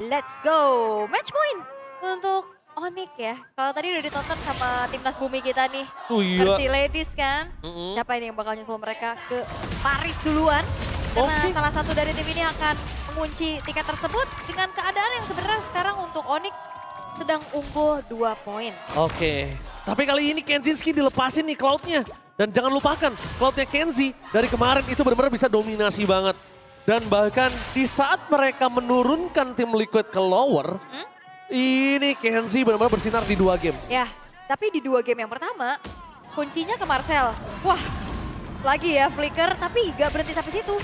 Let's go. Match point untuk Onyx ya. Kalau tadi udah ditonton sama timnas bumi kita nih. Oh iya. Versi ladies kan. Siapa ini yang bakal nyusul mereka ke Paris duluan. Karena salah satu dari tim ini akan mengunci tiket tersebut dengan keadaan yang sebenarnya sekarang untuk Onyx sedang unggul 2 poin. Oke. Tapi kali ini Kenzinski dilepasin nih Cloud-nya. Dan jangan lupakan, Cloud-nya Kenzie dari kemarin itu benar-benar bisa dominasi banget. Dan bahkan di saat mereka menurunkan tim Liquid ke lower, ini Kenzie benar-benar bersinar di 2 game. Ya, tapi di 2 game yang pertama, kuncinya ke Marcel. Wah, lagi ya flicker, tapi gak berhenti sampai situ.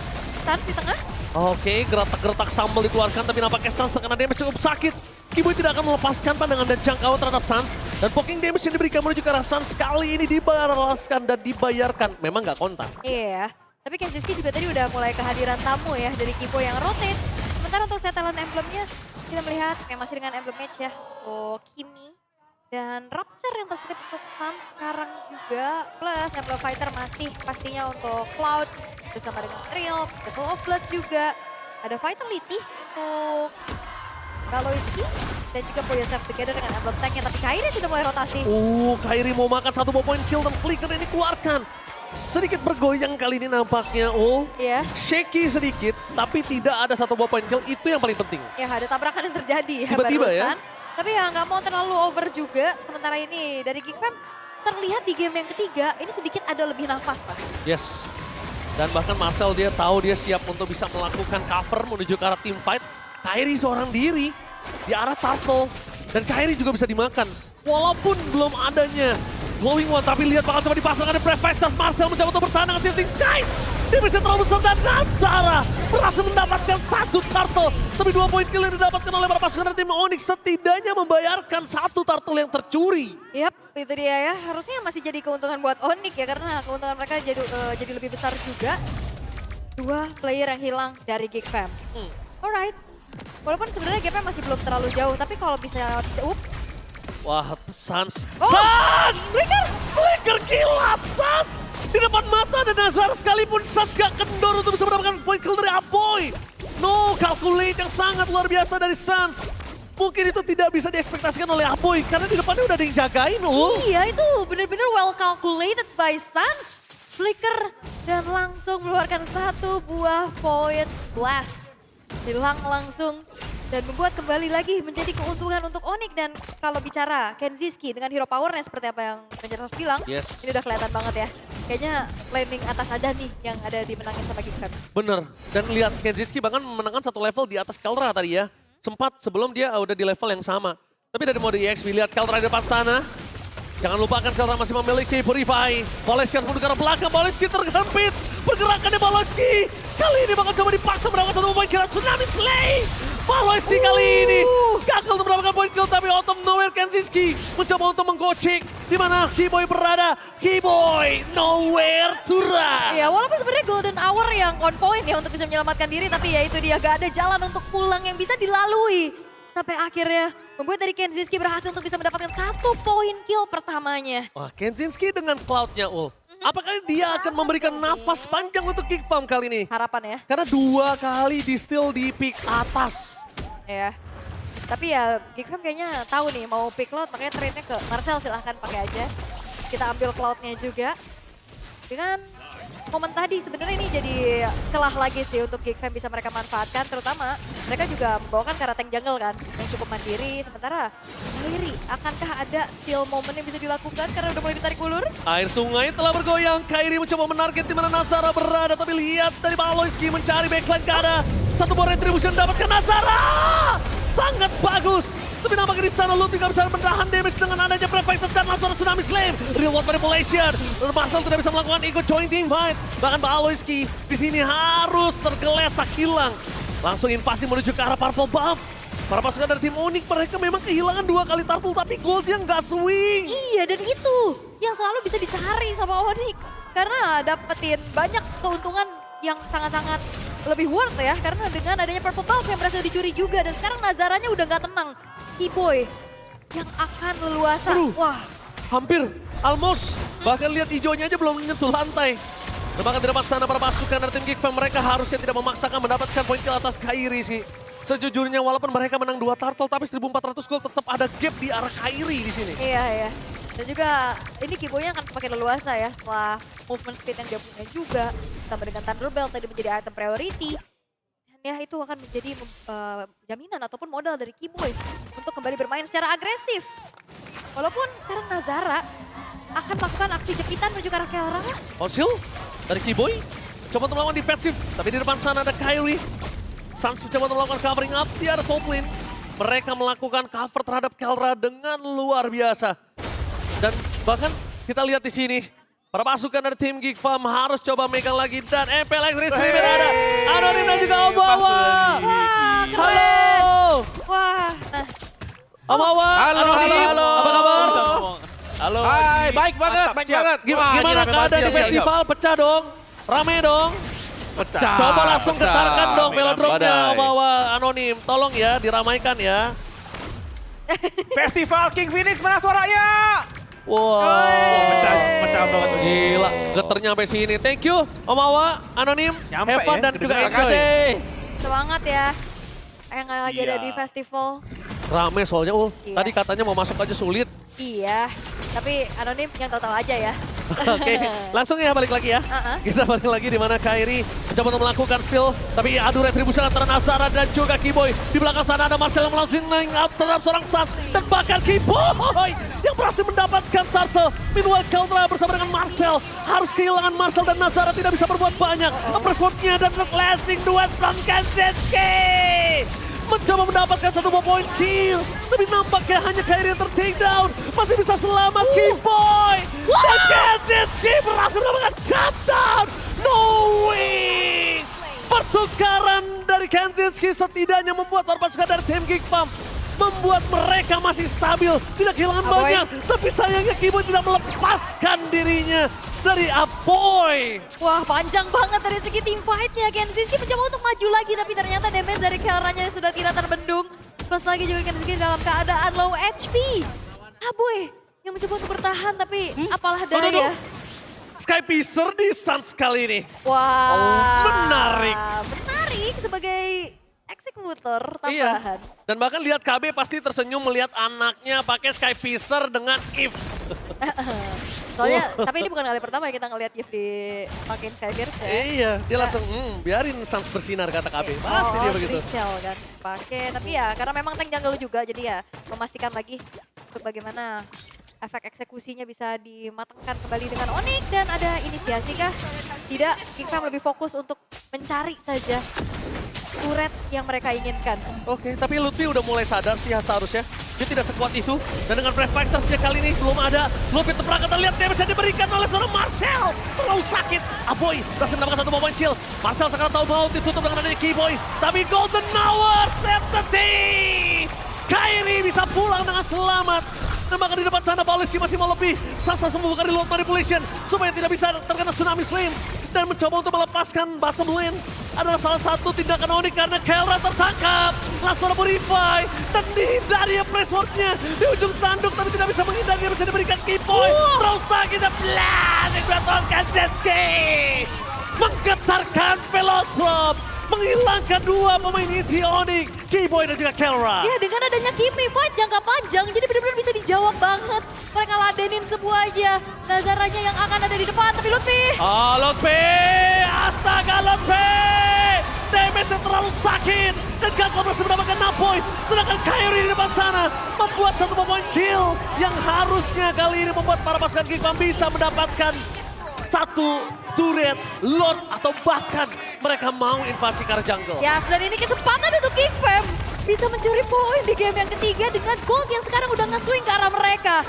Stun di tengah. Oke, gertak-gertak sambal dikeluarkan, tapi nampaknya Sans terkena damage cukup sakit. Kiboy tidak akan melepaskan pandangan dan jangkauan terhadap Sans. Dan poking damage yang diberikan menuju ke arah Sans kali ini dibalaskan dan dibayarkan. Memang nggak kontak. Iya, tapi Kenzinski juga tadi udah mulai kehadiran tamu ya dari Kiboy yang rotate. Sementara untuk set talent emblemnya, kita melihat yang masih dengan emblem match ya. Oh, Kimi dan Rapture yang terselip untuk Sans sekarang juga. Plus emblem fighter masih pastinya untuk Cloud. Bersama dengan Trill, Battle of Blood juga. Ada Vitality untuk Kaloiski dan juga Put Yourself Together dengan emblem tanknya. Tapi Kairi sudah mulai rotasi. Kairi mau makan 1 point kill dan flicker ini keluarkan. Sedikit bergoyang kali ini nampaknya. Iya. Shaky sedikit, tapi tidak ada 1 point kill. Itu yang paling penting. Ya ada tabrakan yang terjadi ya Tiba-tiba ya. barusan. Tapi ya nggak mau terlalu over juga. Sementara ini dari Geekfam terlihat di game yang ketiga ini sedikit ada lebih nafas lah. Yes. Dan bahkan Marcel dia tahu dia siap untuk bisa melakukan cover menuju ke arah team fight. Kairi seorang diri di arah Turtle. Dan Kairi juga bisa dimakan. Walaupun belum adanya Glowing One. Tapi lihat bakal coba dipasang ada Prefectus. Marcel mencoba untuk bertahan dengan Shifting Side. Dia bisa terlalu besar dan Nazara berhasil mendapatkan 1 Turtle. Tapi 2 point kill yang didapatkan oleh para pasukan dari tim Onyx setidaknya membayarkan 1 Turtle yang tercuri. Yap, itu dia ya. Harusnya masih jadi keuntungan buat Onyx ya karena keuntungan mereka jadi lebih besar juga. 2 player yang hilang dari Geekfam. Alright. Walaupun sebenarnya gapnya masih belum terlalu jauh, tapi kalau bisa Wah, Sans. Oh, Sans! Flicker! Flicker gila, Sans! Di depan mata ada Nazar sekalipun Sans gak kendor untuk bisa mendapatkan point kill dari Apoy. No, calculate yang sangat luar biasa dari Sans. Mungkin itu tidak bisa diekspektasikan oleh Apoy karena di depannya udah ada yang jagain. Iya itu benar-benar well calculated by Sans. Flicker dan langsung mengeluarkan 1 buah point blast. Hilang langsung dan membuat kembali lagi menjadi keuntungan untuk Onyx. Dan kalau bicara Kenzinski dengan hero powernya seperti apa yang Menjeros bilang, Yes. ini udah kelihatan banget ya. Kayaknya landing atas aja nih yang ada dimenangin sama Geekfam. Bener, dan lihat Kenzinski bahkan memenangkan 1 level di atas Kalra tadi ya. Sempat sebelum dia udah di level yang sama. Tapi dari mode EXP lihat Kalra di depan sana. Jangan lupakan Kalra masih memiliki Purify. Poleski harus menuju ke arah belakang, Poleski terhempit. Pergerakannya Poleski. Kali ini bakal coba dipaksa mendapatkan 1 point kill. Tsunami Slay. Poleski kali ini gagal untuk mendapatkan point kill. Tapi out of nowhere Kenzinski mencoba untuk menggocek. Di mana Kiboy berada. Kiboy nowhere to run. Ya walaupun sebenarnya Golden Hour yang on point ya untuk bisa menyelamatkan diri. Tapi ya itu dia gak ada jalan untuk pulang yang bisa dilalui. Sampai akhirnya membuat dari Kenzinski berhasil untuk bisa mendapatkan 1 point kill pertamanya. Wah, Kenzinski dengan Cloud-nya, apakah dia akan memberikan nafas panjang untuk Geekfam kali ini? Harapan ya. Karena 2 kali di steal di pick atas. Ya. Tapi ya Geekfam kayaknya tahu nih mau pick Cloud, makanya trade-nya ke Marcel, silahkan pakai aja. Kita ambil Cloud-nya juga. Dengan momen tadi sebenarnya ini jadi celah lagi sih untuk Geekfam bisa mereka manfaatkan. Terutama mereka juga membawakan ke arah tank jungle kan yang cukup mandiri. Sementara Kairi, akankah ada steal moment yang bisa dilakukan karena udah mulai ditarik ulur? Air sungai telah bergoyang. Kairi mencoba menarget di mana Nazara berada. Tapi lihat dari Baloyski mencari backline ke arah. 1 buah retribution dapatkan Nazara. Sangat bagus. Tapi nampaknya di sana Lu tidak bisa menahan damage dengan adanya Prefectus dan langsung Tsunami Slam. Real world manipulation. Marcel tidak bisa melakukan ikut join team fight. Bahkan Baloyski di sini harus tergeletak hilang. Langsung invasi menuju ke arah Purple Buff. Para pasukan dari tim Onyx mereka memang kehilangan 2 kali turtle tapi goldnya nggak swing. Iya dan itu yang selalu bisa dicari sama Onyx. Karena dapetin banyak keuntungan yang sangat-sangat lebih worth ya. Karena dengan adanya Purple Buff yang berhasil dicuri juga. Dan sekarang Nazaranya udah nggak tenang. Kiboy yang akan leluasa. Wah, Hampir, almost. Bahkan lihat hijaunya aja belum menyentuh lantai. Dan bahkan di depan sana para pasukan dari tim Geekfam mereka harusnya tidak memaksakan mendapatkan poin kill atas Kairi sih. Sejujurnya walaupun mereka menang 2 turtle, tapi 1400 gold tetap ada gap di arah Kairi di sini. Iya, iya. Dan juga ini Kiboy akan semakin leluasa ya setelah movement speed yang dia punya juga. Tambah dengan Thunder Belt tadi menjadi item priority. Dan ya itu akan menjadi jaminan ataupun modal dari Kiboy untuk kembali bermain secara agresif. Walaupun sekarang Nazara akan melakukan aksi jepitan menuju ke arah Kelra. Osil dari Kiboy. Coba untuk melakukan defensif, tapi di depan sana ada Kairi. Suns mencoba untuk melakukan covering up, dia ada top lane. Mereka melakukan cover terhadap Kelra dengan luar biasa. Dan bahkan kita lihat di sini, para pasukan dari tim Geek Farm harus coba megang lagi. Dan MP Electric Streamer ada. Anonim dan juga Omawa. Wah, keren. Halo. Wah, nah. Omawa. Halo, Anonim. halo. Apa kabar? Halo. Hai, baik banget, baik banget. Gimana keadaan di festival? Pecah dong. Rame dong. Pecah. Coba langsung getarkan dong velodrome-nya Badai. Omawa Anonim. Tolong ya diramaikan ya. Festival King Phoenix mana suaranya? Wow. Pecah banget. Gila, geternya sampai sini. Thank you, Omawa, Anonim, Nyampe Evan ya, dan juga kedengeran. Enjoy. Terima kasih. Semangat ya. Yang lagi ada di Siap. festival. Rame soalnya, Iya. tadi katanya mau masuk aja sulit. Iya, tapi Anonim yang tahu-tahu aja ya. Oke, langsung ya balik lagi ya. Kita balik lagi di mana Kairi mencoba untuk melakukan steal. Tapi adu retribution antara Nazara dan juga Kiboy. Di belakang sana ada Marcel yang melangsung up terhadap seorang Suns. Dan bahkan Kiboy yang berhasil mendapatkan turtle. Meanwhile Kelra bersama dengan Marcel. Harus kehilangan Marcel dan Nazara tidak bisa berbuat banyak. Pressword-nya dan classing duet from Kanzensky. Mencoba mendapatkan 1 point kill. Tapi nampaknya hanya Kairi yang ter-take down. Masih bisa selamat Kiboy. Dan Kanzensky berhasil mendapatkan shutdown. No way. Pertukaran dari Kanzensky setidaknya membuat para pasukan dari tim Geek Farm membuat mereka masih stabil, tidak kehilangan Apoy. banyak. Tapi sayangnya Kiboy tidak melepaskan dirinya dari Apoy. Wah, panjang banget dari segi team fight-nya. Kenzie mencoba untuk maju lagi, tapi ternyata damage dari Kelranya sudah tidak terbendung. Plus lagi juga Kenzie dalam keadaan low HP. Aboy yang mencoba untuk bertahan, tapi apalah daya. Sky Piercer di Suns kali ini. Wah, menarik. Menarik sebagai eksekutor Iya. tambahan. Dan bahkan lihat KB pasti tersenyum melihat anaknya pakai Sky Piercer dengan If. Soalnya, tapi ini bukan kali pertama ya kita ngelihat Yves dipakein Skyfierce ya. Iya, dia langsung biarin Suns bersinar kata KB. Pasti dia begitu. Trickshell kan pakai, tapi ya karena memang tank jungle juga jadi ya memastikan lagi untuk bagaimana efek eksekusinya bisa dimatangkan kembali dengan Onyx dan ada inisiasi kah? Tidak, Geek Farm lebih fokus untuk mencari saja turret yang mereka inginkan. Oke, tapi Lutfi udah mulai sadar sih seharusnya. Dia tidak sekuat itu. Dan dengan Brave Fighters-nya kali ini belum ada. Lutfi terperangkap lihat damage yang diberikan oleh seorang Marcel. Terlalu sakit. Aboy berhasil mendapatkan 1 point kill. Marcel sekarang tahu mau ditutup dengan adanya Kiboy. Tapi Golden Hour save the day. Kairi bisa pulang dengan selamat. Dan bahkan di depan sana Pauliski masih mau lebih. Sas langsung membuka reload manipulation supaya tidak bisa terkena tsunami slam. Dan mencoba untuk melepaskan bottom lane adalah salah satu tindakan Onyx karena Kelra tertangkap. Langsung Purify dan dihindari pressword-nya di ujung tanduk tapi tidak bisa menghindari yang bisa diberikan Kiboy. Terus lagi the blast dari Kanzensky. Menggetarkan Velodrome. Menghilangkan 2 pemain inti Onyx, Kiboy dan juga Kelra. Ya dengan adanya Kimi fight jangka panjang jadi benar-benar bisa dijawab banget. Mereka ladenin semua aja. Nazaranya yang akan ada di depan tapi Lutfi. Oh, Lutfi! Astaga, Lutfi! Damage-nya terlalu sakit. Dan Galcon masih mendapatkan 6 point. Sedangkan Kairi di depan sana membuat 1 point kill. Yang harusnya kali ini membuat para pasukan Geek Farm bisa mendapatkan 1 turret, lord, atau bahkan mereka mau invasi ke arah jungle. Ya, dan ini kesempatan untuk Geek Farm bisa mencuri poin di game yang ketiga dengan gold yang sekarang udah nge-swing ke arah mereka.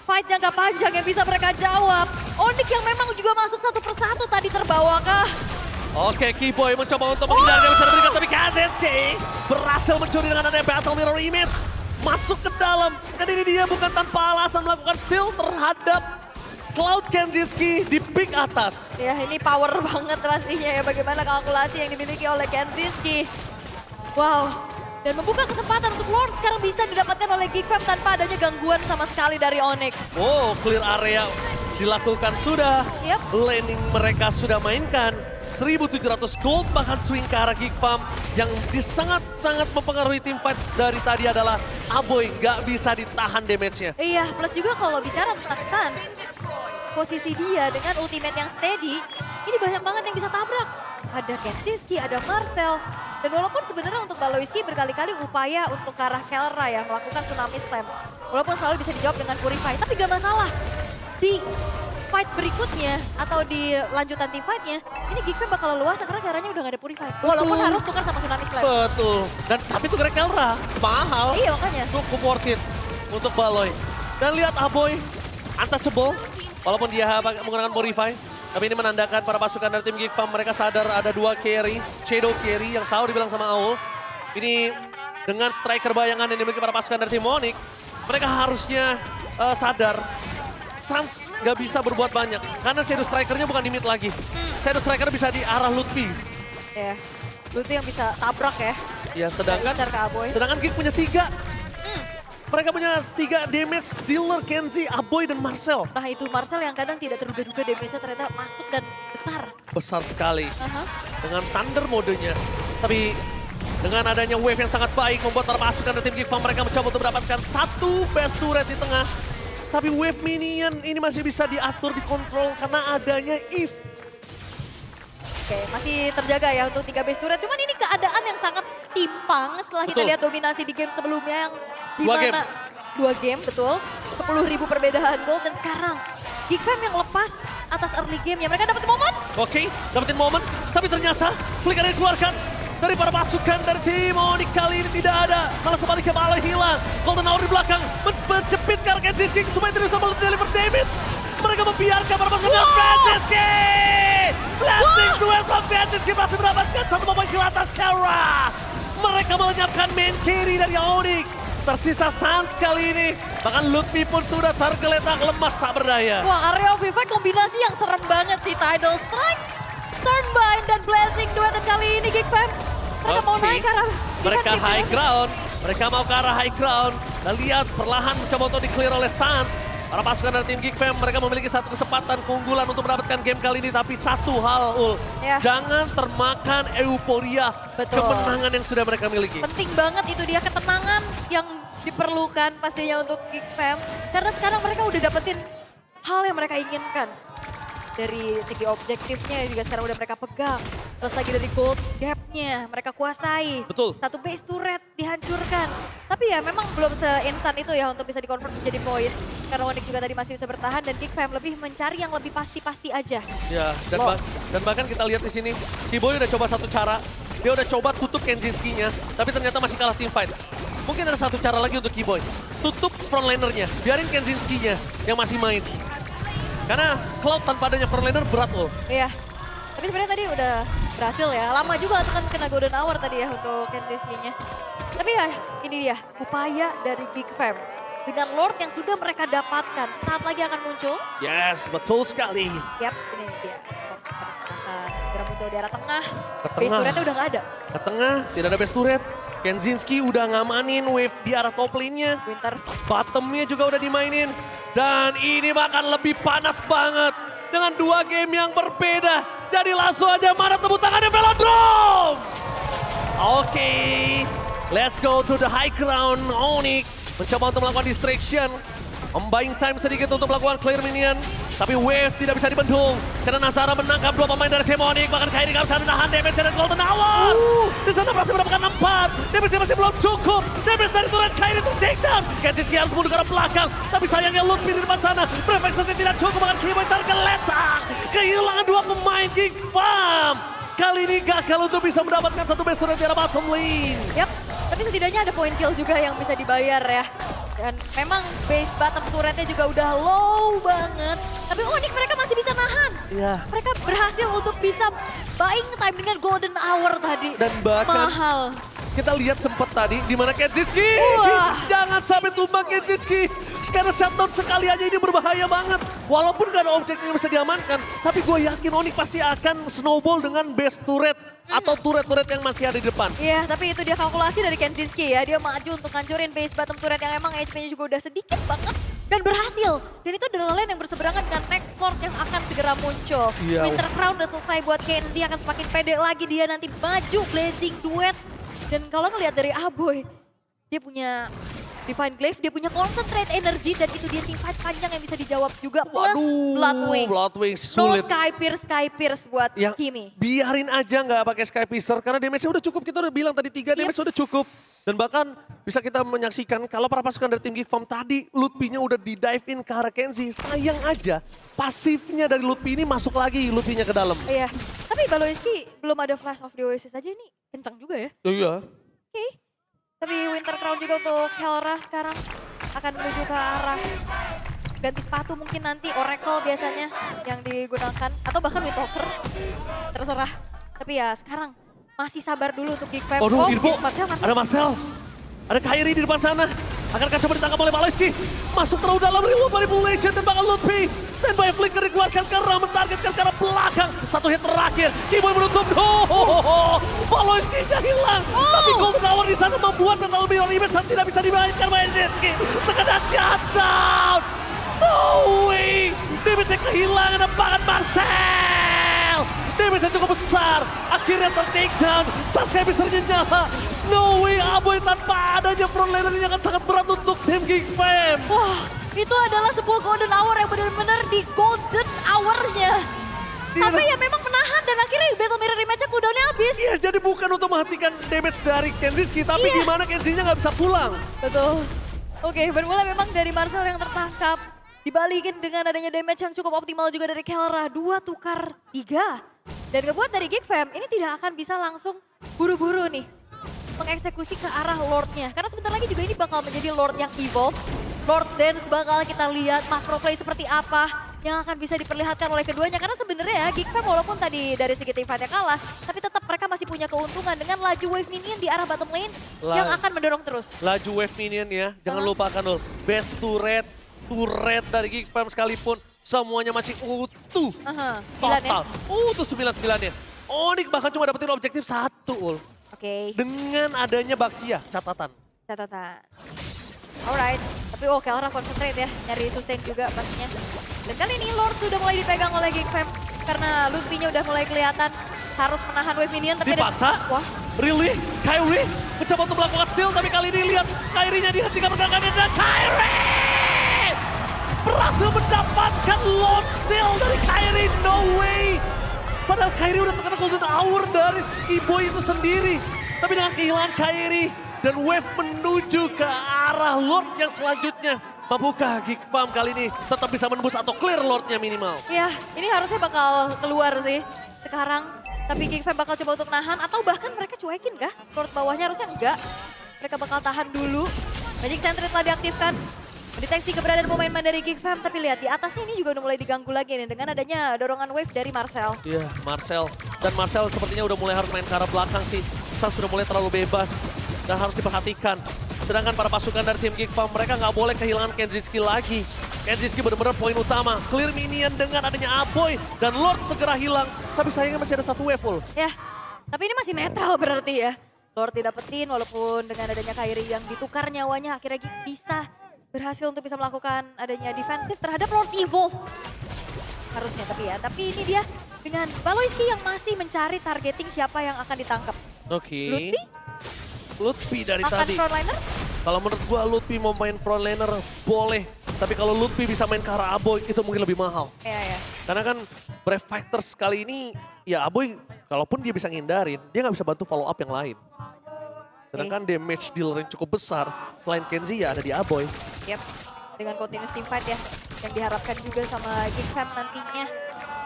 Fight jangka panjang yang bisa mereka jawab. Onyx yang memang juga masuk satu persatu tadi terbawakah? Oke, Kiboy mencoba untuk menghindari yang bisa diberikan, tapi Kanzensky berhasil mencuri dengan adanya Battle Mirror Image. Masuk ke dalam, dan ini dia bukan tanpa alasan melakukan steal terhadap Cloud Kanzensky di pick atas. Ya, ini power banget pastinya ya bagaimana kalkulasi yang dimiliki oleh Kanzensky. Wow, dan membuka kesempatan untuk Lord sekarang bisa didapatkan oleh Geek Farm tanpa adanya gangguan sama sekali dari Onyx. Oh, clear area dilakukan sudah. Yep. Laning mereka sudah mainkan. 1.700 gold bahkan swing ke arah Geek Farm. Yang sangat-sangat mempengaruhi tim fight dari tadi adalah Aboy nggak bisa ditahan damage-nya. Iya, plus juga kalau bicara tentang Sans, posisi dia dengan ultimate yang steady, ini banyak banget yang bisa tabrak. Ada Kenziski, ada Marcel. Dan walaupun sebenarnya untuk Baloiski berkali-kali upaya untuk ke arah Kelra ya, melakukan Tsunami Slam. Walaupun selalu bisa dijawab dengan Purify, tapi gak masalah. Di fight berikutnya atau di lanjutan team fight-nya, ini Geek Fam bakal leluasa karena Kelranya udah gak ada Purify. Walaupun harus tukar sama Tsunami Slam. Betul. Dan tapi tukernya Kelra mahal. Iya makanya. Cukup worth it untuk Baloy. Dan lihat Aboy, untouchable. Walaupun dia menggunakan Purify. Tapi ini menandakan para pasukan dari tim Geek Farm mereka sadar ada dua carry, shadow carry yang selalu dibilang sama Aul. Ini dengan striker bayangan yang dimiliki para pasukan dari tim Onyx, mereka harusnya sadar Sans nggak bisa berbuat banyak karena shadow strikernya bukan di mid lagi. Shadow striker bisa di arah Lutfi. Ya, Lutfi yang bisa tabrak ya. Ya sedangkan Besar ke Aboy. Geek punya 3. Mereka punya 3 damage dealer, Kenzie, Aboy, dan Marcel. Nah itu Marcel yang kadang tidak terduga-duga damage-nya ternyata masuk dan besar. Besar sekali. Aha. Dengan Thunder modenya. Tapi dengan adanya wave yang sangat baik membuat para pasukan dari tim Geek Farm mereka mencoba untuk mendapatkan satu best turret di tengah. Tapi wave minion ini masih bisa diatur, dikontrol karena adanya Eve. Oke, masih terjaga ya untuk 3 base turret. Cuman ini keadaan yang sangat timpang setelah kita Betul. lihat dominasi di game sebelumnya yang Dua game. 2 game betul. 10.000 perbedaan gold dan sekarang Geek Fam yang lepas atas early game ya. Mereka dapat momen. Oke, dapetin momen. Tapi ternyata flicker yang dikeluarkan dari para pasukan dari tim Onyx kali ini tidak ada. Malah sebaliknya Baloy hilang. Golden Hour di belakang menjepit ke arah Kenziski supaya tidak bisa deliver damage. Mereka membiarkan para pasukan dari Kenziski. Blasting duel from Kenziski masih mendapatkan satu momen kill atas Kelra. Mereka melenyapkan main carry dari Onyx. Tersisa Sans kali ini. Bahkan Lutfi pun sudah tergeletak lemas tak berdaya. Wah, area of effect kombinasi yang serem banget sih. Tidal Strike, Turnbind, dan Blessing duet kali ini Geek Fam. Mereka mau Oke. naik ke arah Mereka defensive high ya. ground. Mereka mau ke arah high ground. Dan lihat perlahan mencoba untuk di-clear oleh Sans. Para pasukan dari tim Geek Fam mereka memiliki satu kesempatan keunggulan untuk mendapatkan game kali ini. Tapi satu hal, Ul. Ya. Jangan termakan euforia Betul. kemenangan yang sudah mereka miliki. Penting banget itu dia ketenangan yang diperlukan pastinya untuk Geek Fam. Karena sekarang mereka udah dapetin hal yang mereka inginkan. Dari segi objektifnya juga sekarang udah mereka pegang. Terus lagi dari gold gap-nya mereka kuasai. Betul. Satu base turret dihancurkan. Tapi ya memang belum seinstan itu ya untuk bisa di-convert menjadi poin. Karena Onyx juga tadi masih bisa bertahan dan Geek Fam lebih mencari yang lebih pasti-pasti aja. Ya, dan, Wow. dan bahkan kita lihat di sini, Kiboy udah coba satu cara. Dia udah coba tutup Kenzinski-nya, tapi ternyata masih kalah team fight. Mungkin ada satu cara lagi untuk Kiboy. Tutup frontlaner-nya, biarin Kenzinski-nya yang masih main. Karena Cloud tanpa adanya frontliner berat loh. Iya. Tapi sebenarnya tadi udah berhasil ya. Lama juga kan kena Golden Hour tadi ya untuk Kenziski-nya. Tapi ya ini dia upaya dari Geek Fam. Dengan Lord yang sudah mereka dapatkan. Saat lagi akan muncul. Yes, betul sekali. Yap, ini dia. Lord akan segera muncul di arah tengah. Ke Base tengah. turretnya udah nggak ada. Ke tengah, tidak ada base turret. Kenzinski udah ngamanin wave di arah top lane-nya. Winter. Bottom-nya juga udah dimainin. Dan ini bahkan lebih panas banget. Dengan 2 game yang berbeda. Jadi langsung aja mana tepuk tangannya Velodrome. Oke, let's go to the high ground. Onyx mencoba untuk melakukan distraction. Buying time sedikit untuk melakukan clear minion. Tapi wave tidak bisa dibendung. Karena Nazara menangkap 2 pemain dari tim Onyx. Bahkan Kairi nggak bisa menahan damage dari Golden Hour. Di sana berhasil mendapatkan 4. Damage masih belum cukup. Damage dari turret Kairi untuk takedown. Kenziski harus mundur ke arah belakang. Tapi sayangnya Lutfi di depan sana. Refleksnya tidak cukup. Bahkan Kiboy tergeletak. Kehilangan 2 pemain Geek Farm. Kali ini gagal untuk bisa mendapatkan satu base turret di arah bottom lane. Yap, tapi setidaknya ada point kill juga yang bisa dibayar ya. Dan memang base bottom turretnya juga udah low banget. Tapi Onyx mereka masih bisa nahan. Iya. Mereka berhasil untuk bisa buying time dengan Golden Hour tadi. Dan bahkan mahal. kita lihat sempat tadi di mana Kenziski. Wah. Jangan sampai tumbang Kenziski. Karena shutdown sekali aja ini berbahaya banget. Walaupun gak ada objek yang bisa diamankan. Tapi gue yakin Onyx pasti akan snowball dengan base turret. Atau turret-turret yang masih ada di depan. Iya, tapi itu dia kalkulasi dari Kenziski ya. Dia maju untuk ngancurin base bottom turret yang emang HP-nya juga udah sedikit banget. Dan berhasil. Dan itu adalah lane yang berseberangan dengan next Lord yang akan segera muncul. Iya. Winter Crown udah selesai buat Kenzie, akan semakin pede lagi dia nanti maju Blazing Duet. Dan kalau ngelihat dari Aboy, dia punya Divine Glaive, dia punya Concentrate Energy, dan itu dia teamfight panjang yang bisa dijawab juga. Plus Bloodwing. Bloodwing No sulit. Sky Pierce buat Yang Kimi. biarin aja nggak pakai Sky Piercer karena damage-nya udah cukup. Kita udah bilang tadi 3 damage udah cukup. Dan bahkan bisa kita menyaksikan kalau para pasukan dari tim Geek Farm tadi Lutfi-nya udah di dive in ke arah Kenzie. Sayang aja pasifnya dari Lutfi ini masuk lagi Lutfi-nya ke dalam. Iya, tapi Baloiski belum ada Flash of the Oasis aja ini kencang juga ya. Iya. Oke. Tapi Winter Crown juga untuk Kelra sekarang akan menuju ke arah ganti sepatu mungkin nanti Oracle biasanya yang digunakan atau bahkan Windtalker. Terserah. Tapi ya sekarang masih sabar dulu untuk Geek Fam. Aduh, Irvo. Marcel. Ada Marcel. Ada Kairi di depan sana. Akankah coba ditangkap oleh Baloiski? Masuk terlalu dalam reward manipulation dan bakal Lutfi. Standby flicker dikeluarkan karena mentargetkan ke arah belakang. Satu hit terakhir. Keyboy menutup. Baloiski-nya hilang. Tapi Golden Hour di sana membuat Metal Mirror Image tidak bisa dimainkan Magnitsky. Terkena shutdown. No way. Damage-nya kehilangan dan bahkan Marcel. Damage-nya cukup besar. Akhirnya ter-take down. Sasuke bisa nyala. No way, Aboy tanpa adanya frontliner ini akan sangat berat untuk tim Geek Fam. Wah, itu adalah sebuah golden hour yang benar-benar di golden hour-nya. Tapi ya memang menahan dan akhirnya Battle Mirror Rematch-nya cooldown-nya habis. Iya, jadi bukan untuk menghentikan damage dari Kenzie, tapi Iya. gimana Kenzie-nya nggak bisa pulang. Betul. Oke, bermula memang dari Marcel yang tertangkap. Dibalikin dengan adanya damage yang cukup optimal juga dari Kelra. 2 tukar 3. Dan ngebuat dari Geek Fam, ini tidak akan bisa langsung buru-buru nih mengeksekusi ke arah Lord-nya. Karena sebentar lagi juga ini bakal menjadi Lord yang evolve. Lord Dance bakal kita lihat macro play seperti apa yang akan bisa diperlihatkan oleh keduanya. Karena sebenarnya ya Geek Fam walaupun tadi dari segi teamfight-nya kalah, tapi tetap mereka masih punya keuntungan dengan laju wave minion di arah bottom lane yang akan mendorong terus. Laju wave minion ya, jangan lupakan loh. Best turret dari Geek Fam sekalipun, semuanya masih utuh. Total. Utuh 99-nya. Onyx bahkan cuma dapetin objektif 1, Ul. Oke, Dengan adanya Baxia, catatan. Alright, tapi Kelra concentrate ya, nyari sustain juga pastinya. Dan kali ini Lord sudah mulai dipegang oleh Geek Fam karena Lutfi-nya udah mulai kelihatan harus menahan wave minion. Tapi Dipaksa? Wah, Really? Kairi mencoba untuk melakukan steal, tapi kali ini lihat Kairinya dihentikan pergerakannya dan Kairi berhasil mendapatkan Lord steal dari Kairi, no way! Padahal Kairi udah terkena golden hour dari Skiboy itu sendiri. Tapi dengan kehilangan Kairi dan wave menuju ke arah Lord yang selanjutnya. Mampukah Geek Farm kali ini tetap bisa menembus atau clear Lordnya minimal? ya ini harusnya bakal keluar sih sekarang. Tapi Geek Fam bakal coba untuk nahan atau bahkan mereka cuekin kah? Lord bawahnya harusnya enggak. Mereka bakal tahan dulu. Magic Sentry telah diaktifkan. Mendeteksi keberadaan pemain-pemain dari Geek Fam, tapi lihat di atasnya ini juga udah mulai diganggu lagi nih dengan adanya dorongan wave dari Marcel. Iya, Marcel. Dan Marcel sepertinya udah mulai harus main ke arah belakang sih. Sans sudah mulai terlalu bebas dan harus diperhatikan. Sedangkan para pasukan dari tim Geek Farm, mereka nggak boleh kehilangan Kenziski lagi. Kenziski benar-benar poin utama. Clear minion dengan adanya Aboy dan Lord segera hilang. Tapi sayangnya masih ada 1 wave full. Ya, tapi ini masih netral berarti ya. Lord didapetin walaupun dengan adanya Kairi yang ditukar nyawanya akhirnya Geek bisa berhasil untuk bisa melakukan adanya defensif terhadap Lord Evolve. Harusnya tapi ini dia dengan Baloiski yang masih mencari targeting siapa yang akan ditangkap. Oke. Lutfi? Lutfi dari Akan tadi. frontliner? Kalau menurut gua Lutfi mau main frontliner boleh. Tapi kalau Lutfi bisa main ke arah Aboy itu mungkin lebih mahal. Iya. Karena kan Brave Fighters kali ini ya Aboy kalaupun dia bisa ngindarin, dia nggak bisa bantu follow up yang lain. Sedangkan damage dealer yang cukup besar, selain Kenzie ya ada di Aboy. Yep, dengan continuous team fight ya, yang diharapkan juga sama Geek Fam nantinya.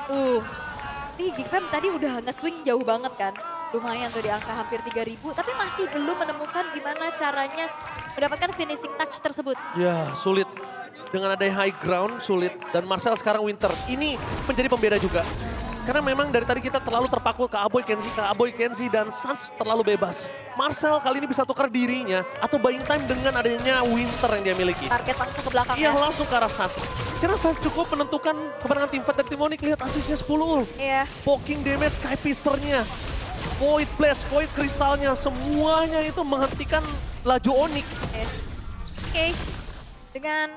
Tapi Geek Fam tadi udah nge-swing jauh banget kan. Lumayan tuh di angka hampir 3.000, tapi masih belum menemukan gimana caranya mendapatkan finishing touch tersebut. Ya sulit, dengan ada high ground sulit. Dan Marcel sekarang Winter, ini menjadi pembeda juga. Karena memang dari tadi kita terlalu terpaku ke Aboy Kenzie dan Sans terlalu bebas. Marcel kali ini bisa tukar dirinya atau buying time dengan adanya Winter yang dia miliki. Target langsung ke belakang Iya ya. langsung ke arah Sans. Karena Sans cukup menentukan kemenangan tim fight dari tim Onyx. Lihat asisnya 10 ul. Iya. Poking damage Sky Piercer-nya. Void Blast, Void Kristalnya, semuanya itu menghentikan laju Onyx. Oke. Dengan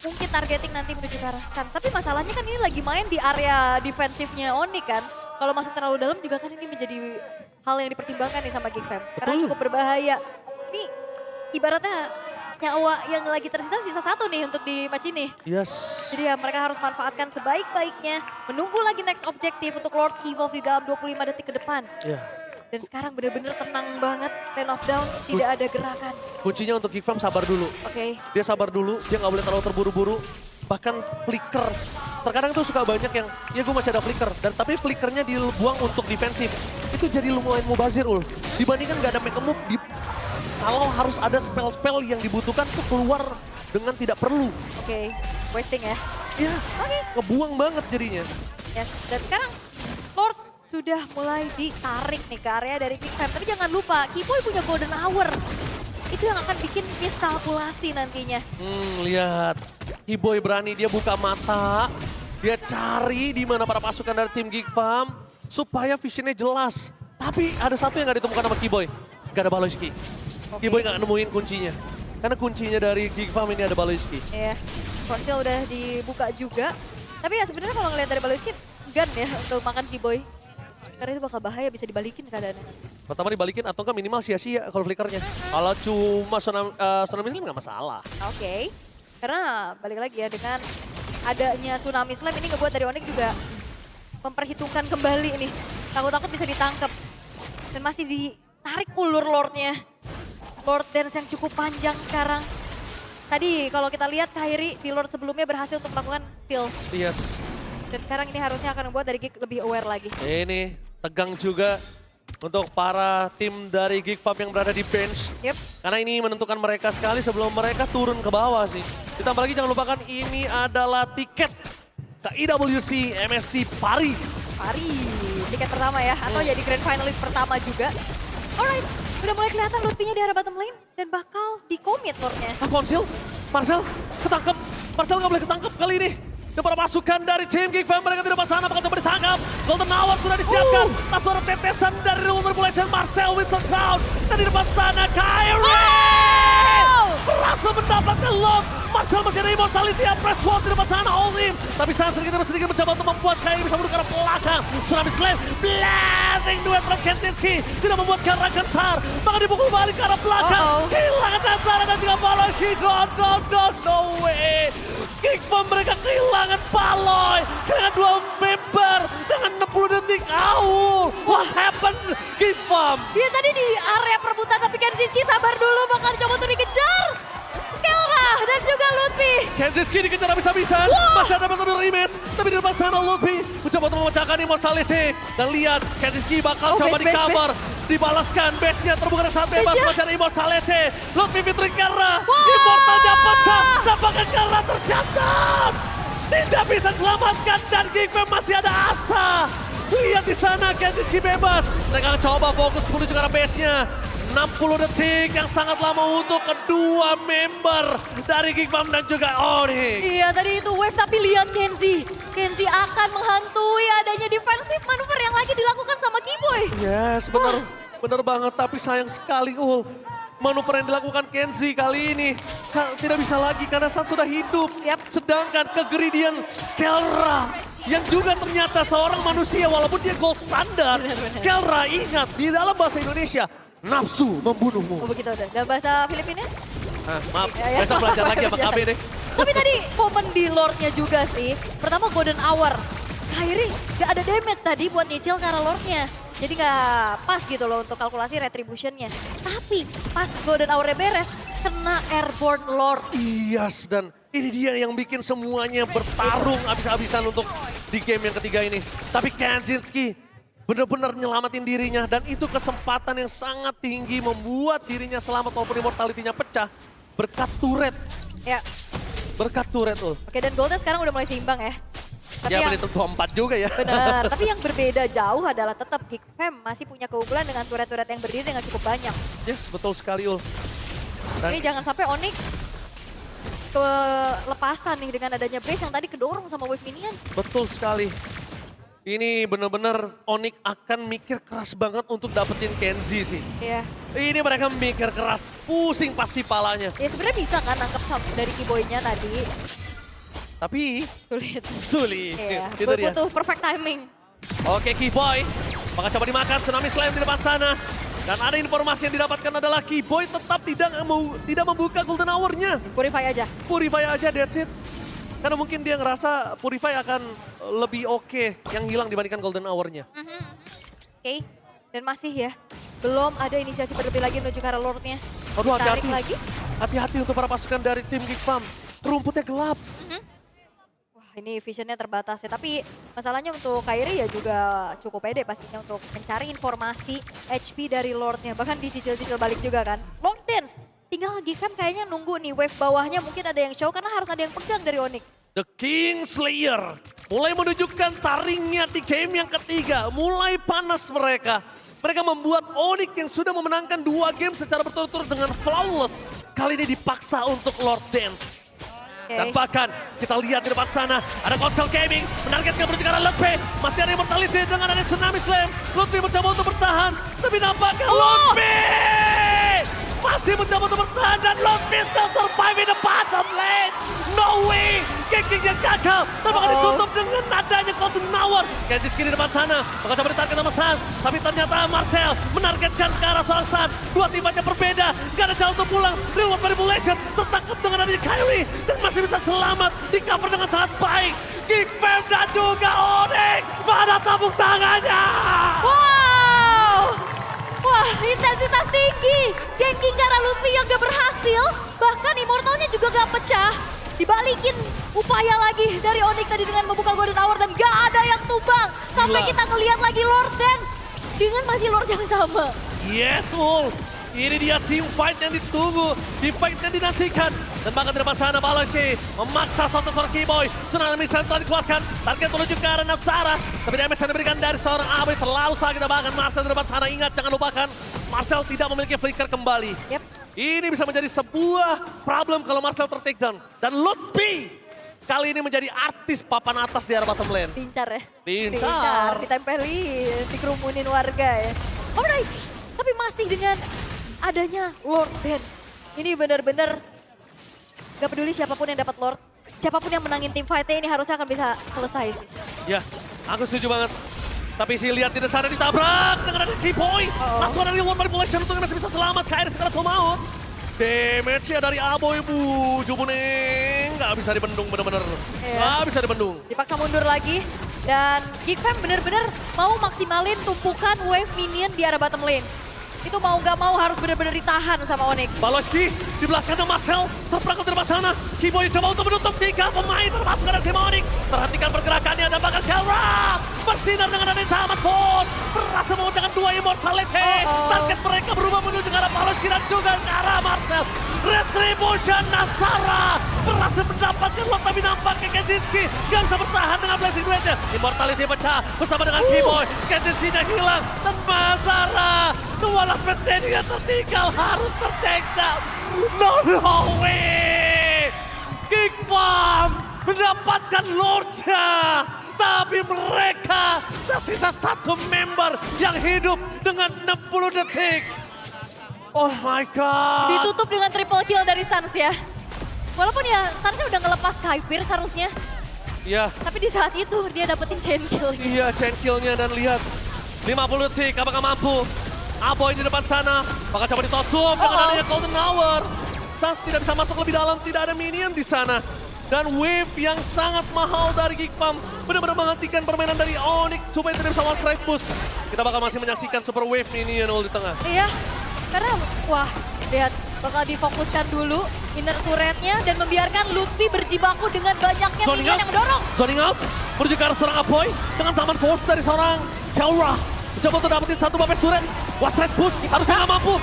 mungkin targeting nanti menuju ke arah Sun. Tapi masalahnya kan ini lagi main di area defensifnya Onyx kan. Kalau masuk terlalu dalam juga kan ini menjadi hal yang dipertimbangkan nih sama Geek Fam. Karena Betul. cukup berbahaya. Ini ibaratnya nyawa yang lagi tersisa sisa satu nih untuk di match ini. Yes. Jadi ya mereka harus manfaatkan sebaik-baiknya. Menunggu lagi next objektif untuk Lord Evolve di dalam 25 detik ke depan. Ya. Dan sekarang benar-benar tenang banget. Lane of Down tidak ada gerakan. Kuncinya untuk Geek Fam sabar dulu. Oke. Dia sabar dulu, dia nggak boleh terlalu terburu-buru. Bahkan flicker. Terkadang tuh suka banyak yang, ya gue masih ada flicker. Dan tapi flickernya dibuang untuk defensif. Itu jadi lumayan mubazir ul. Dibandingkan nggak ada make a move. Kalau harus ada spell-spell yang dibutuhkan tuh keluar dengan tidak perlu. Oke. Wasting ya. Ya, Oke. ngebuang banget jadinya. Yes. Dan sekarang Lord sudah mulai ditarik nih ke area dari Geek Fam. Tapi jangan lupa, Kiboy punya Golden Hour. Itu yang akan bikin miskalkulasi nantinya. Lihat. Hiboy berani, dia buka mata. Dia cari di mana para pasukan dari tim Geek Fam. Supaya visionnya jelas. Tapi ada satu yang gak ditemukan sama Kiboy. Gak ada Baloyski. Oke. Kiboy gak nemuin kuncinya. Karena kuncinya dari Geek Fam ini ada Baloyski. Iya. Konsil udah dibuka juga. Tapi ya sebenarnya kalau ngeliat dari Baloyski, gun ya untuk makan Kiboy. Karena itu bakal bahaya, bisa dibalikin keadaannya. Pertama dibalikin atau enggak minimal sia-sia kalau flickernya. Kalau cuma Tsunami Slam nggak masalah. Oke. Karena balik lagi ya dengan adanya Tsunami Slam ini ngebuat dari Onyx juga memperhitungkan kembali nih. Takut-takut bisa ditangkap. Dan masih ditarik ulur Lordnya. Lord Dance yang cukup panjang sekarang. Tadi kalau kita lihat Kairi di Lord sebelumnya berhasil untuk melakukan steal. Yes. Dan sekarang ini harusnya akan membuat dari Geek lebih aware lagi. Ini tegang juga untuk para tim dari Geek Fam yang berada di bench. Yep. Karena ini menentukan mereka sekali sebelum mereka turun ke bawah sih. Ditambah lagi jangan lupakan ini adalah tiket ke IWC MSC Paris. Pari, tiket pertama ya, atau jadi grand finalist pertama juga. Alright, udah mulai kelihatan Lutfi-nya di arah bottom lane dan bakal di-commit Lord-nya. Konsil, Marcel ketangkep. Marcel nggak boleh ketangkep kali ini. Dan para pasukan dari tim Geek Fam mereka tidak sana bakal coba ditangkap. Golden Hour sudah disiapkan. Langsung ada tetesan dari Rumor Manipulation Marcel with the cloud. Dan di depan sana Kairi. Berhasil mendapatkan lock. Marcel masih ada immortality yang press wall di depan sana all in. Tapi sangat sedikit mencoba untuk membuat Kairi bisa menuju ke arah belakang. Tsunami Slam, blasting duet from Kensinski. Tidak membuat Kara gentar. Maka dipukul balik ke arah belakang. Kehilangan Nazara dan juga Baloyski. No way. Geek Fam mereka kehilangan Paloy. Kehilangan dua member dengan 60 detik. What happened Geek Fam? Dia tadi di area perebutan tapi Kensinski sabar dulu bakal coba untuk dikejar. Kelra dan juga Lutfi. Kensinski dikejar habis-habisan. Masih ada betul rematch. Tapi di depan sana Lutfi mencoba untuk memecahkan immortality. Dan lihat Kensinski bakal coba di cover. Dibalaskan base-nya terbuka saat bebas. Masih ada immortality. Lutfi fitri Kelra. Immortalnya pecah. Dapatkan Kelra tercatat. Tidak bisa selamatkan dan Geek Fam masih ada asa. Lihat di sana Kensinski bebas. Mereka coba fokus menuju ke arah base-nya. 60 detik yang sangat lama untuk kedua member dari Geek Fam dan juga Onyx. Iya tadi itu wave tapi lihat Kenzie. Kenzie akan menghantui adanya defensive manuver yang lagi dilakukan sama Kiboy. Yes, benar banget. Tapi sayang sekali, manuver yang dilakukan Kenzie kali ini tidak bisa lagi karena Sun sudah hidup. Yap. Sedangkan kegeridian Kelra yang juga ternyata seorang manusia walaupun dia gold standar. Benar. Kelra ingat di dalam bahasa Indonesia nafsu membunuhmu. Oh begitu udah. Dan bahasa Filipina? Maaf, Ya. besok belajar lagi sama KB deh. Tapi tadi momen di Lord-nya juga sih. Pertama Golden Hour. Kairi gak ada damage tadi buat nyicil ke arah Lord-nya. Jadi gak pas gitu loh untuk kalkulasi retribution-nya. Tapi pas Golden Hour-nya beres, kena Airborne Lord. Yes, dan ini dia yang bikin semuanya bertarung habis-habisan untuk di game yang ketiga ini. Tapi Kensinski benar-benar nyelamatin dirinya dan itu kesempatan yang sangat tinggi membuat dirinya selamat walaupun immortality-nya pecah berkat turret. Ya, Berkat turret oke dan Golden sekarang udah mulai seimbang ya. Tapi Ya yang menit 24 juga ya. benar, tapi yang berbeda jauh adalah tetap Geek Fam masih punya keunggulan dengan turret-turret yang berdiri dengan cukup banyak. Yes, betul sekali Ul. Ini jangan sampai Onyx kelepasan nih dengan adanya base yang tadi kedorong sama wave minion. Betul sekali. Ini benar-benar Onyx akan mikir keras banget untuk dapetin Kenzie sih. Iya. Ini mereka mikir keras, pusing pasti palanya. Ya sebenarnya bisa kan nangkep dari Kiboy-nya tadi. Tapi Sulit. sulit. Iya, Itu dia. butuh perfect timing. Oke, Keyboy. Maka coba dimakan Tsunami Slam di depan sana. Dan ada informasi yang didapatkan adalah Keyboy tetap tidak membuka Golden Hour-nya. Purify aja. Purify aja, that's it. Karena mungkin dia ngerasa Purify akan lebih oke yang hilang dibandingkan Golden Hour-nya. Oke. Dan masih ya, belum ada inisiasi berlebih lagi menuju ke arah Lord-nya. Aduh, Ditarik hati-hati. lagi. Hati-hati untuk para pasukan dari tim Geek Farm. Rumputnya gelap. Wah, ini visionnya terbatas ya. Tapi masalahnya untuk Kairi ya juga cukup pede pastinya untuk mencari informasi HP dari Lord-nya. Bahkan dicicil-cicil balik juga kan. Lord Dance, tinggal Geek Farm kayaknya nunggu nih wave bawahnya mungkin ada yang show karena harus ada yang pegang dari Onyx. The King Slayer mulai menunjukkan taringnya di game yang ketiga. Mulai panas mereka. Mereka membuat Onyx yang sudah memenangkan 2 game secara berturut-turut dengan flawless. Kali ini dipaksa untuk Lord Dance. Dan bahkan kita lihat di depan sana ada Console Gaming menargetkan menuju ke arah Lutfi. Masih ada Immortality dengan ada Tsunami Slam. Lutfi mencoba untuk bertahan, tapi nampaknya Lutfi masih mencoba untuk bertahan dan Lutfi still survive in the bottom lane. No way, King yang gagal. Tapi ditutup dengan adanya Golden Hour. Kenjiski di depan sana, maka coba ditarget sama Sans. Tapi ternyata Marcel menargetkan ke arah seorang Sans. Dua timnya berbeda, gak ada jalan untuk pulang. Real World Manipulation tertangkap dengan adanya Kyrie dan masih bisa selamat, di cover dengan sangat baik. Geek Fam dan juga Onyx, mana tepuk tangannya? Wow! Wah, intensitas tinggi. Ganking karena Lutfi yang gak berhasil. Bahkan Immortalnya juga gak pecah. Dibalikin upaya lagi dari Onyx tadi dengan membuka Golden Hour dan gak ada yang tumbang. Sampai Gila. kita ngelihat lagi Lord Dance dengan masih Lord yang sama. Yes, Wolf. Ini dia team fight yang ditunggu, team fight yang dinantikan. Dan bahkan di depan sana Baloski memaksa seorang Keyboy. Tsunami Slam telah dikeluarkan, target menuju ke arah Nazara. Tapi damage yang diberikan dari seorang Abe terlalu sakit. Bahkan Marcel di depan sana, ingat jangan lupakan Marcel tidak memiliki flicker kembali. Yep. Ini bisa menjadi sebuah problem kalau Marcel ter-takedown. Dan Lutfi kali ini menjadi artis papan atas di arah bottom lane. Pincar ya. Pincar. Ditempelin, dikerumunin warga ya. Alright, tapi masih dengan adanya Lord Dance. Ini benar-benar gak peduli siapapun yang dapat Lord. Siapapun yang menangin tim fight-nya ini harusnya akan bisa selesai sih. Ya, aku setuju banget. Tapi sih lihat di sana ditabrak dengan ada Keyboy. Langsung ada Real World Manipulation untuk masih bisa selamat. Kairi segera come out. Damage-nya dari Aboy Bu Jubuning. Gak bisa dibendung bener-bener. Iya. Gak bisa dibendung. Dipaksa mundur lagi. Dan Geek Fam benar-benar mau maksimalin tumpukan wave minion di arah bottom lane. Itu mau gak mau harus benar-benar ditahan sama Onyx. Baloski di belah kanan Marcel terperangkap dari depan sana. Keyboy coba untuk menutup 3 pemain termasuk dari tim Onyx. Perhatikan pergerakannya dan bahkan Kelra bersinar dengan adanya sangat force. Berhasil menggunakan 2 immortality. Target mereka berubah menuju ke arah Baloski dan juga ke arah Marcel. Retribution Nazara berhasil mendapatkan lot tapi nampaknya Kenjiski gak bisa bertahan dengan blessing duetnya. Immortality pecah bersama dengan Keyboy. Kenjiski-nya hilang dan Nazara 12 dia tertinggal harus ter-takedown. No way! Geek Farm mendapatkan Lordnya. Tapi mereka tersisa 1 member yang hidup dengan 60 detik. Oh my God. Ditutup dengan triple kill dari Sans ya. Walaupun ya Sansnya udah ngelepas Skyfire seharusnya. Iya, Tapi di saat itu dia dapetin chain kill. iya chain kill-nya dan lihat. 50 detik apakah mampu? Aboy di depan sana, maka coba ditutup dengan adanya Golden Hour. Sans tidak bisa masuk lebih dalam, tidak ada minion di sana. Dan wave yang sangat mahal dari Geek Farm benar-benar menghentikan permainan dari Onyx supaya tidak bisa one strike push. Kita bakal masih menyaksikan super wave minion di tengah. Iya, karena wah lihat bakal difokuskan dulu inner turretnya dan membiarkan Lutfi berjibaku dengan banyaknya Zoning minion out. yang mendorong. Zoning out, menuju ke arah seorang Aboy dengan zaman force dari seorang Kelra. Mencoba untuk dapetin 1 Bapes turret. One strike push, harusnya nggak mampu.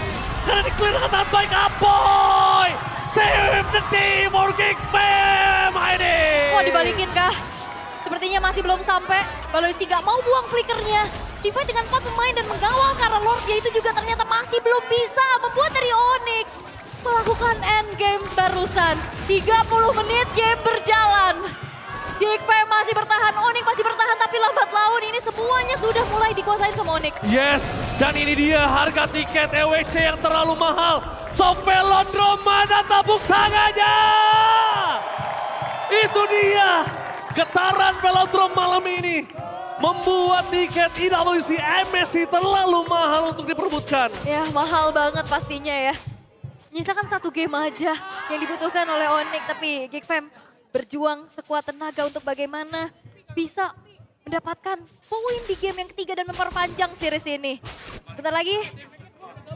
Karena di-clear dengan sangat baik Aboy. Save the day for Geek Fam ini. Wah dibalikin kah? Sepertinya masih belum sampai. Baloiski gak mau buang flickernya. Di-fight dengan 4 pemain dan mengawal karena Lordnya itu juga ternyata masih belum bisa membuat dari Onyx melakukan endgame barusan. 30 menit game berjalan. Geek Fam masih bertahan, Onyx masih bertahan tapi lambat laun ini semuanya sudah mulai dikuasain sama Onyx. Yes, dan ini dia harga tiket EWC yang terlalu mahal. Sovelondro mana tepuk tangannya? Itu dia getaran Velodrome malam ini. Membuat tiket IWC MSI terlalu mahal untuk diperebutkan. Ya mahal banget pastinya ya. Nyisakan 1 game aja yang dibutuhkan oleh Onyx. Tapi GigFam berjuang sekuat tenaga untuk bagaimana bisa mendapatkan poin di game yang ketiga dan memperpanjang series ini. Bentar lagi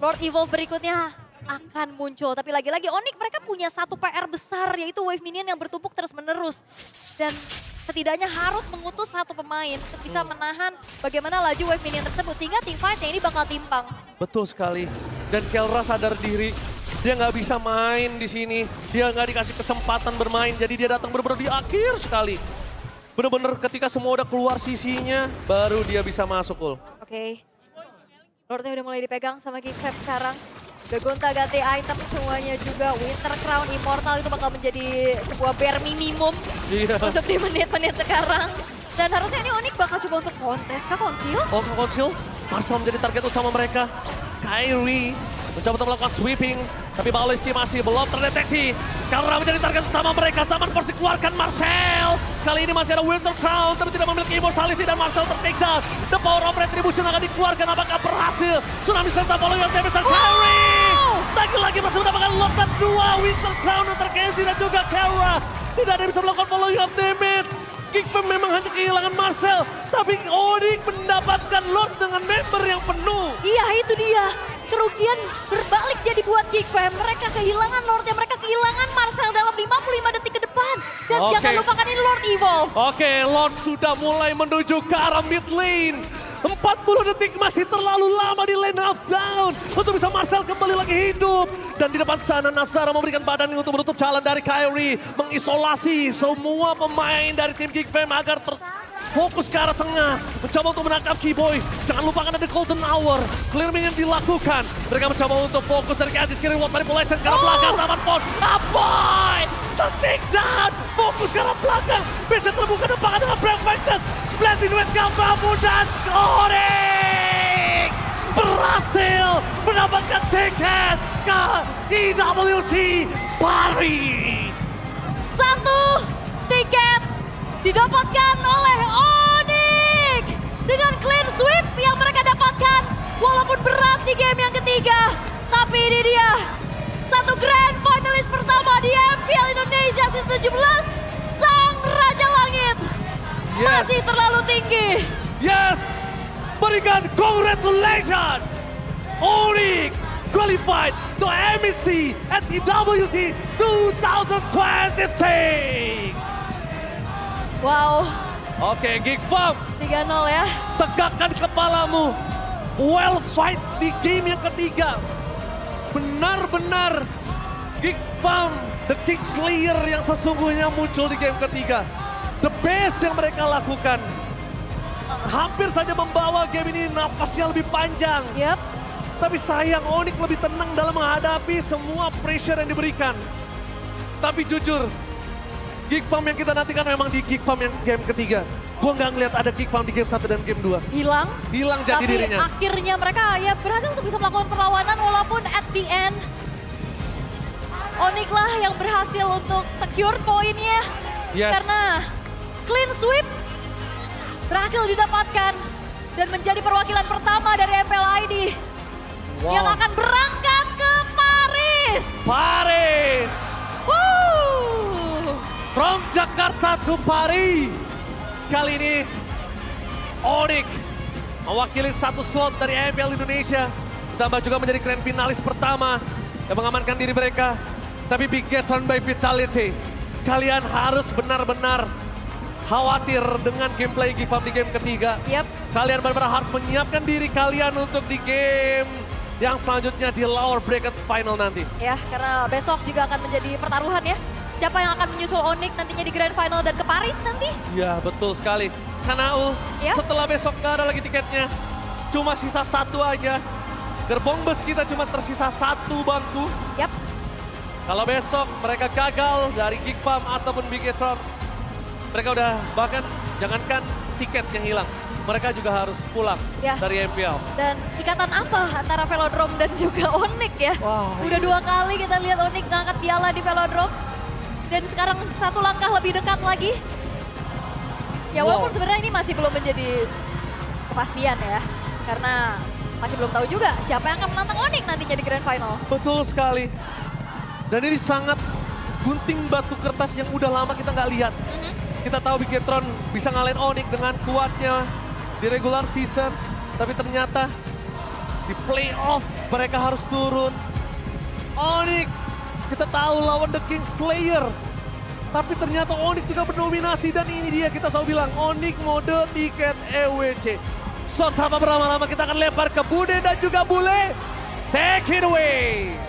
Lord Evolve berikutnya akan muncul. Tapi lagi-lagi Onyx mereka punya satu PR besar yaitu wave minion yang bertumpuk terus menerus. Dan setidaknya harus mengutus satu pemain untuk bisa menahan bagaimana laju wave minion tersebut. Sehingga teamfight ini bakal timpang. Betul sekali. Dan Kelra sadar diri. Dia nggak bisa main di sini. Dia nggak dikasih kesempatan bermain. Jadi dia datang benar-benar di akhir sekali. Benar-benar ketika semua udah keluar sisinya, baru dia bisa masuk, Ul. Oke. Lordnya udah mulai dipegang sama GigFam sekarang. Udah gonta-ganti item semuanya juga. Winter Crown Immortal itu bakal menjadi sebuah bare minimum untuk di menit-menit sekarang. Dan harusnya ini Onyx bakal coba untuk kontes kah Konsil? Oh, Konsil. Marcel menjadi target utama mereka. Kyrie mencoba untuk melakukan sweeping. Tapi Bauleski masih belum terdeteksi. Kelra menjadi target utama mereka. Zaman Force dikeluarkan Marcel. Kali ini masih ada Winter Crown tapi tidak memiliki immortality dan Marcel ter-take down. The power of retribution akan dikeluarkan. Apakah berhasil? Tsunami serta follow yang damage dan Kyrie. Lagi-lagi masih mendapatkan lockdown 2. Winter Crown antar Kenzie dan juga Kelra. Tidak ada yang bisa melakukan follow up damage. GigFam memang hanya kehilangan Marcel. Tapi Onyx mendapatkan Lord dengan member yang penuh. Iya itu dia. Kerugian berbalik jadi buat GigFam. Mereka kehilangan Lordnya, mereka kehilangan Marcel dalam 55 detik ke depan. Dan jangan lupakan ini Lord Evolve. Oke, Lord sudah mulai menuju ke arah mid lane. 40 detik masih terlalu lama di lane half down. Untuk bisa Marcel kembali lagi hidup. Dan di depan sana Nazara memberikan badan untuk menutup jalan dari Kyrie. Mengisolasi semua pemain dari tim GigFam agar fokus ke arah tengah. Mencoba untuk menangkap Keyboy. Jangan lupakan ada Golden Hour. Clearing yang dilakukan. Mereka mencoba untuk fokus dari Kadis kiri World Manipulation ke arah belakang. Taman Pon. Aboy! Take down. Fokus ke arah belakang. Bisa terbuka depan dengan Brave Fighters. Blessing with Gambamu dan Onyx berhasil mendapatkan tiket ke IWC Paris. 1 tiket didapatkan oleh Onyx dengan clean sweep yang mereka dapatkan walaupun berat di game yang ketiga. Tapi ini dia satu grand finalis pertama di MPL Indonesia season 17, Sang Raja Langit. Masih terlalu tinggi. Yes, berikan congratulations. Onyx qualified to MSC at IWC 2026. Wow, Oke, GigFam, 3-0 ya. tegakkan kepalamu. Well fight di game yang ketiga. Benar-benar GigFam, the King Slayer yang sesungguhnya muncul di game ketiga. The best yang mereka lakukan. Hampir saja membawa game ini napasnya lebih panjang. Yep. Tapi sayang Onyx lebih tenang dalam menghadapi semua pressure yang diberikan. Tapi jujur, GigFam yang kita nantikan memang di GigFam yang game ketiga. Gua nggak ngeliat ada GigFam di game 1 dan game 2. Hilang. Hilang jati Tapi dirinya. akhirnya mereka ya berhasil untuk bisa melakukan perlawanan walaupun at the end Onyx lah yang berhasil untuk secure poinnya. Yes. Karena clean sweep berhasil didapatkan dan menjadi perwakilan pertama dari MPL ID yang akan berangkat ke Paris. Paris! Woo! From Jakarta to Paris. Kali ini Onyx mewakili satu slot dari MPL Indonesia. Ditambah juga menjadi grand finalis pertama yang mengamankan diri mereka. Tapi big get run by Vitality. Kalian harus benar-benar khawatir dengan gameplay GigFam di game ketiga. Yep. Kalian benar-benar harus menyiapkan diri kalian untuk di game yang selanjutnya di lower bracket final nanti. Ya, karena besok juga akan menjadi pertaruhan ya. Siapa yang akan menyusul Onyx nantinya di grand final dan ke Paris nanti? Ya betul sekali. Karena Ul, Ya. setelah besok nggak ada lagi tiketnya. Cuma sisa 1 aja. Gerbong bus kita cuma tersisa 1 bangku. Yap. Kalau besok mereka gagal dari GigFam ataupun Bigetron, mereka udah bahkan jangankan tiket yang hilang, mereka juga harus pulang Ya. dari MPL. Dan ikatan apa antara Velodrome dan juga Onyx ya? Wah, Udah 2 kali kita lihat Onyx ngangkat piala di Velodrome. Dan sekarang satu langkah lebih dekat lagi. Ya walaupun sebenarnya ini masih belum menjadi kepastian ya. Karena masih belum tahu juga siapa yang akan menantang Onyx nantinya di Grand Final. Betul sekali. Dan ini sangat gunting batu kertas yang udah lama kita nggak lihat. Kita tahu Bigetron bisa ngalahin Onyx dengan kuatnya di regular season. Tapi ternyata di playoff mereka harus turun. Onyx, kita tahu lawan The King Slayer. Tapi ternyata Onyx juga berdominasi dan ini dia kita selalu bilang Onyx mode tiket EWC. So tanpa berlama-lama kita akan lempar ke Bude dan juga Bule. Take it away.